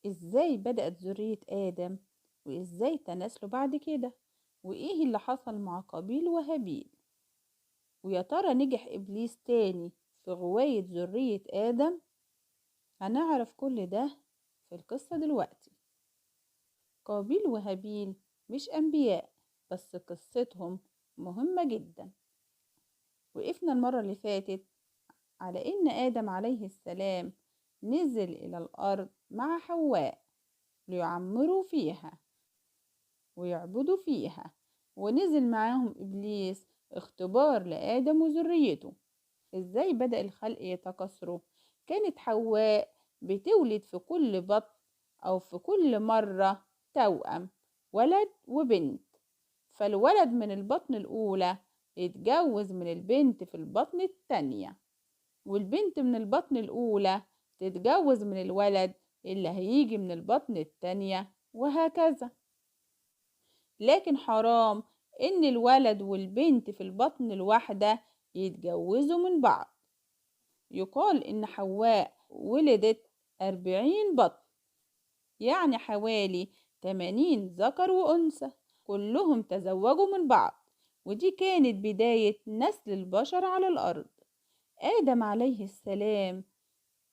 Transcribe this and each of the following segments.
ازاي بدأت ذرية آدم وازاي تناسلوا بعد كده، وايه اللي حصل مع قابيل وهابيل؟ ويا ترى نجح إبليس تاني في غواية ذرية آدم؟ هنعرف كل ده في القصة دلوقتي. قابيل وهابيل مش أنبياء، بس قصتهم مهمة جدا. وقفنا المرة اللي فاتت على إن آدم عليه السلام نزل إلى الأرض مع حواء ليعمروا فيها ويعبدوا فيها، ونزل معاهم إبليس اختبار لآدم وذريته. إزاي بدأ الخلق يتكاثروا؟ كانت حواء بتولد في كل بطن أو في كل مرة توأم، ولد وبنت. فالولد من البطن الأولى يتجوز من البنت في البطن التانية، والبنت من البطن الأولى تتجوز من الولد اللي هيجي من البطن التانية، وهكذا. لكن حرام إن الولد والبنت في البطن الواحدة يتجوزوا من بعض. يقال إن حواء ولدت 40 بطن، يعني حوالي 80 ذكر وأنثى، كلهم تزوجوا من بعض. ودي كانت بداية نسل البشر على الأرض. آدم عليه السلام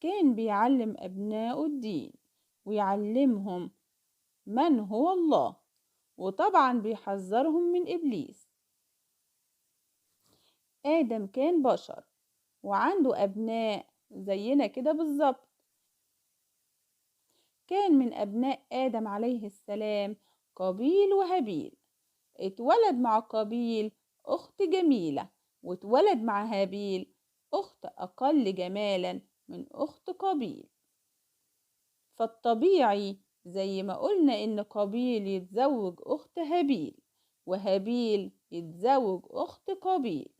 كان بيعلم أبنائه الدين، ويعلمهم من هو الله، وطبعا بيحذرهم من إبليس. آدم كان بشر وعنده أبناء زينا كده بالظبط. كان من أبناء آدم عليه السلام قابيل وهابيل. اتولد مع قابيل أخت جميلة، واتولد مع هابيل أخت أقل جمالا من أخت قابيل. فالطبيعي زي ما قلنا إن قابيل يتزوج أخت هابيل، وهابيل يتزوج أخت قابيل.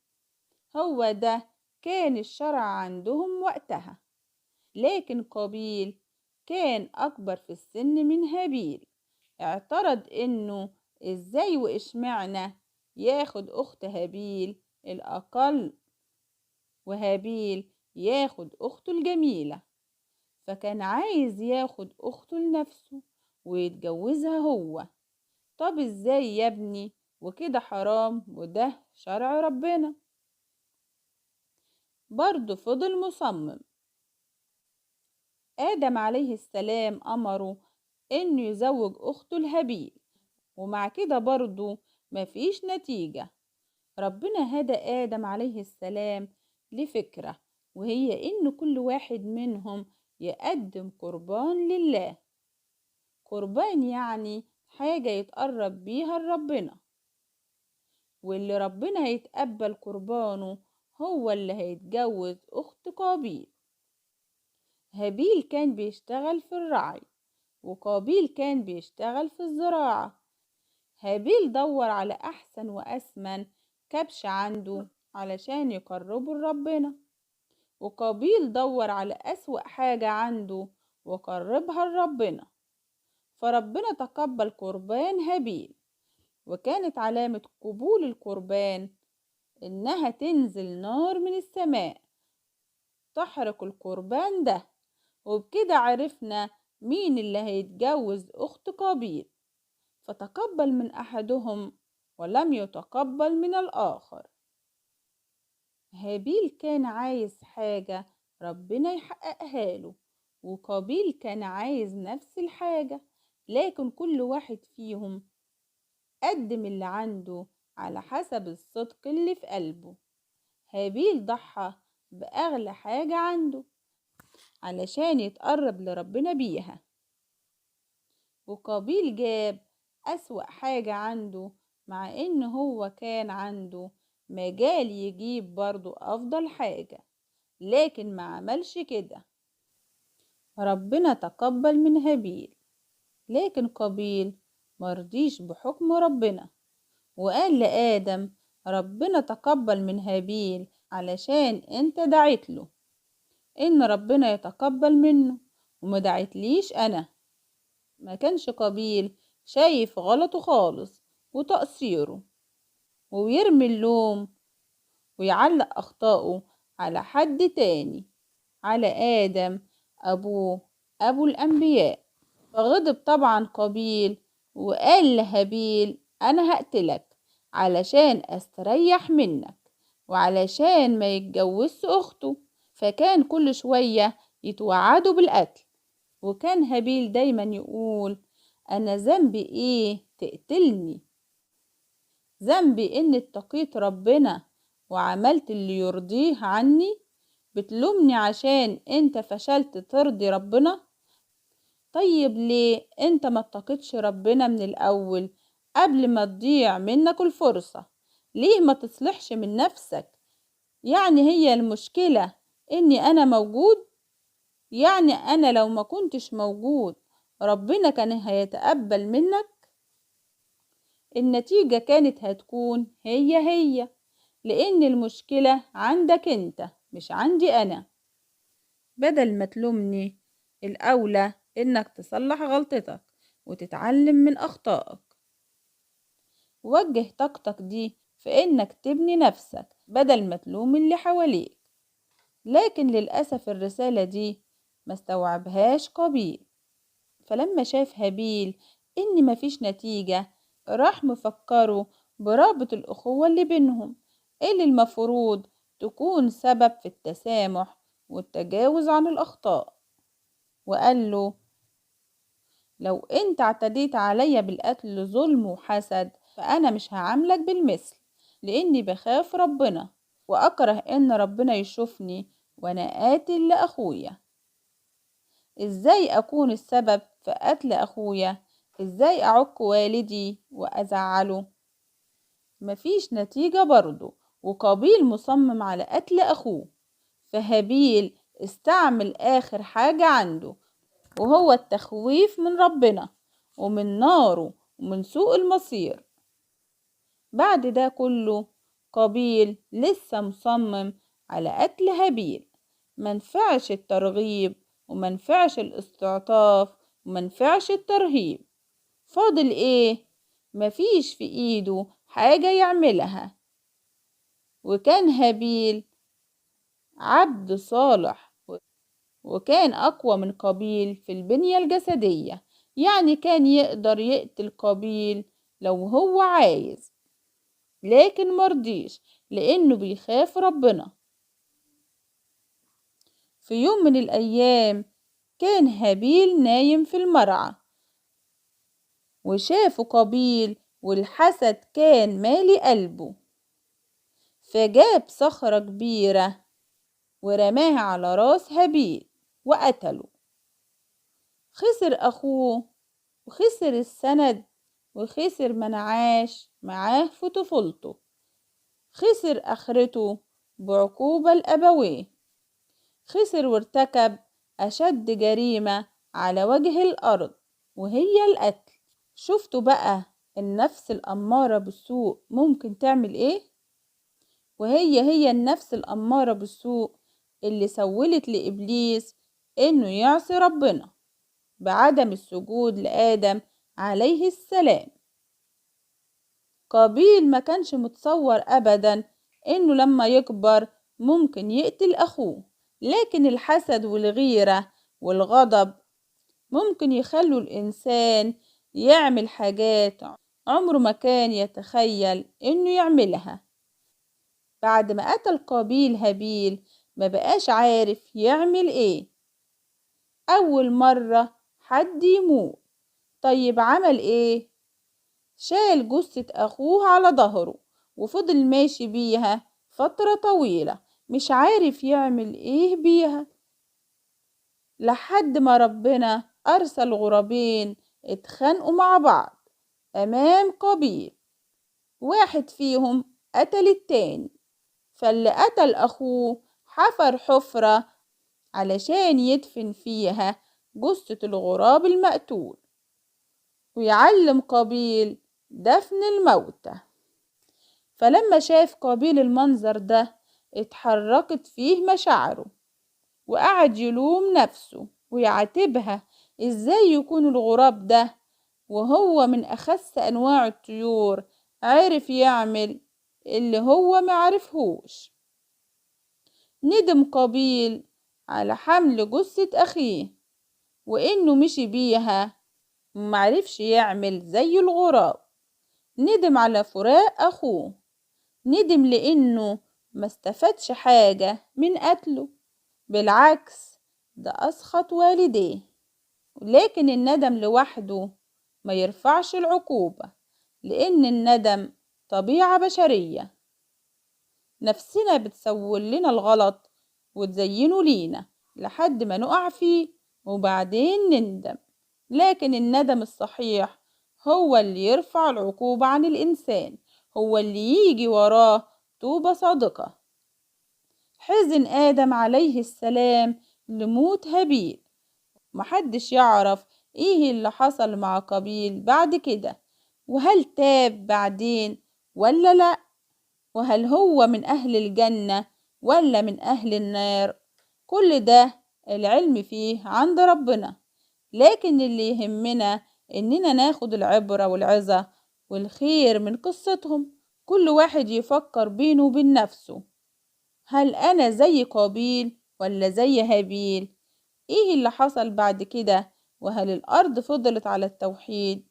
هو ده كان الشرع عندهم وقتها. لكن قابيل كان أكبر في السن من هابيل. اعترض إنه إزاي وإشمعنى ياخد أخت هابيل الأقل وهابيل ياخد أخته الجميلة. فكان عايز ياخد أخته لنفسه ويتجوزها هو. طب إزاي يا ابني؟ وكده حرام، وده شرع ربنا. برضه فضل مصمم. آدم عليه السلام أمره إنه يزوج أخته لهابيل، ومع كده برضه مفيش نتيجة. ربنا هدى آدم عليه السلام لفكرة، وهي إن كل واحد منهم يقدم قربان لله. قربان يعني حاجة يتقرب بيها لربنا، واللي ربنا هيتقبل قربانه هو اللي هيتجوز أخت قابيل. هابيل كان بيشتغل في الرعي، وقابيل كان بيشتغل في الزراعة. هابيل دور على أحسن وأسمن كبش عنده علشان يقربه لربنا، وقابيل دور على أسوأ حاجة عنده وقربها لربنا. فربنا تقبل قربان هابيل، وكانت علامة قبول القربان إنها تنزل نار من السماء تحرق القربان ده. وبكده عرفنا مين اللي هيتجوز أخت قابيل. فتقبل من أحدهم ولم يتقبل من الآخر. هابيل كان عايز حاجة ربنا يحققها له، وقابيل كان عايز نفس الحاجة، لكن كل واحد فيهم قدم اللي عنده على حسب الصدق اللي في قلبه. هابيل ضحى بأغلى حاجة عنده علشان يتقرب لربنا بيها، وقابيل جاب أسوأ حاجة عنده، مع إن هو كان عنده مجال يجيب برضو أفضل حاجة، لكن ما عملش كده. ربنا تقبل من هابيل، لكن قابيل مرضيش بحكم ربنا، وقال لآدم ربنا تقبل من هابيل علشان انت دعيت له ان ربنا يتقبل منه، وما دعيتليش انا. ما كانش قابيل شايف غلطه خالص وتقصيره، ويرمي اللوم ويعلق أخطائه على حد تاني، على آدم أبوه أبو الأنبياء. فغضب طبعا قابيل وقال لهابيل أنا هقتلك علشان أستريح منك وعلشان ما يتجوزش أخته. فكان كل شوية يتوعدوا بالقتل، وكان هابيل دايما يقول أنا ذنبي إيه تقتلني؟ ذنبي إني اتقيت ربنا وعملت اللي يرضيه عني؟ بتلومني عشان انت فشلت ترضي ربنا؟ طيب ليه انت ما اتقيتش ربنا من الأول قبل ما تضيع منك الفرصة؟ ليه ما تصلحش من نفسك؟ يعني هي المشكلة اني انا موجود؟ يعني انا لو ما كنتش موجود ربنا كان هيتقبل منك؟ النتيجة كانت هتكون هي، لأن المشكلة عندك انت مش عندي أنا. بدل ما تلومني، الأولى إنك تصلح غلطتك وتتعلم من أخطائك. وجه طاقتك دي في إنك تبني نفسك بدل ما تلوم اللي حواليك. لكن للأسف الرسالة دي ما استوعبهاش قابيل. فلما شاف هابيل إن مفيش نتيجة، راح مفكره برابط الأخوة اللي بينهم، اللي المفروض تكون سبب في التسامح والتجاوز عن الأخطاء. وقال له لو انت اعتديت عليا بالقتل ظلم وحسد فأنا مش هعاملك بالمثل، لأني بخاف ربنا وأكره إن ربنا يشوفني وأنا قاتل لأخويا. إزاي أكون السبب في قتل أخويا؟ إزاي أعق والدي وأزعله؟ مفيش نتيجة برضه، وقابيل مصمم على قتل أخوه. فهابيل استعمل آخر حاجة عنده، وهو التخويف من ربنا ومن ناره ومن سوء المصير. بعد ده كله قابيل لسه مصمم على قتل هابيل. منفعش الترغيب ومنفعش الاستعطاف ومنفعش الترهيب. فاضل ايه؟ مفيش في ايده حاجة يعملها. وكان هابيل عبد صالح وكان أقوى من قابيل في البنية الجسدية، يعني كان يقدر يقتل قابيل لو هو عايز، لكن مرضيش لأنه بيخاف ربنا. في يوم من الأيام كان هابيل نايم في المرعى وشاف قابيل والحسد كان مالي قلبه، فجاب صخرة كبيرة ورماها على راس هابيل وقتله. خسر أخوه وخسر السند وخسر من عاش معاه في طفولته. خسر آخرته بعقوبة الأبوين. خسر وارتكب أشد جريمة على وجه الأرض وهي القتل. شفتوا بقى النفس الأمارة بالسوء ممكن تعمل إيه؟ وهي النفس الأمارة بالسوء اللي سولت لإبليس إنه يعصي ربنا بعدم السجود لآدم عليه السلام. قابيل ما كانش متصور أبدا إنه لما يكبر ممكن يقتل أخوه، لكن الحسد والغيرة والغضب ممكن يخلوا الإنسان يعمل حاجات عمره ما كان يتخيل إنه يعملها. بعد ما قتل قابيل هابيل ما بقاش عارف يعمل إيه. أول مرة حد يموت، طيب عمل إيه؟ شال جثة أخوه على ظهره وفضل ماشي بيها فترة طويلة مش عارف يعمل إيه بيها، لحد ما ربنا أرسل غرابين اتخانقوا مع بعض أمام قابيل. واحد فيهم قتل التاني، فاللي قتل أخوه حفر حفرة علشان يدفن فيها جثة الغراب المقتول ويعلم قابيل دفن الموتى. فلما شاف قابيل المنظر ده اتحركت فيه مشاعره وقعد يلوم نفسه ويعاتبها، ازاي يكون الغراب ده وهو من أخس أنواع الطيور عرف يعمل اللي هو معرفهوش. ندم قابيل على حمل جثة أخيه وإنه مشي بيها ومعرفش يعمل زي الغراب. ندم على فراق أخوه، ندم لأنه ما استفادش حاجة من قتله، بالعكس ده أسخط والديه. لكن الندم لوحده ما يرفعش العقوبة، لأن الندم طبيعة بشرية، نفسنا بتسول لنا الغلط وتزينه لينا لحد ما نقع فيه وبعدين نندم. لكن الندم الصحيح هو اللي يرفع العقوبة عن الإنسان، هو اللي يجي وراه توبة صادقة. حزن آدم عليه السلام لموت هابيل، محدش يعرف ايه اللي حصل مع قابيل بعد كده، وهل تاب بعدين ولا لا، وهل هو من أهل الجنة ولا من أهل النار. كل ده العلم فيه عند ربنا، لكن اللي يهمنا إننا ناخد العبرة والعظة والخير من قصتهم. كل واحد يفكر بينه وبين نفسه، هل أنا زي قابيل ولا زي هابيل؟ إيه اللي حصل بعد كده؟ وهل الأرض فضلت على التوحيد؟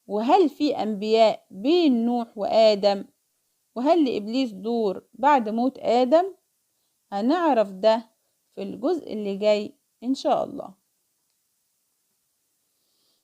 وهل في أنبياء بين نوح وآدم؟ وهل لإبليس دور بعد موت آدم؟ هنعرف ده في الجزء اللي جاي إن شاء الله.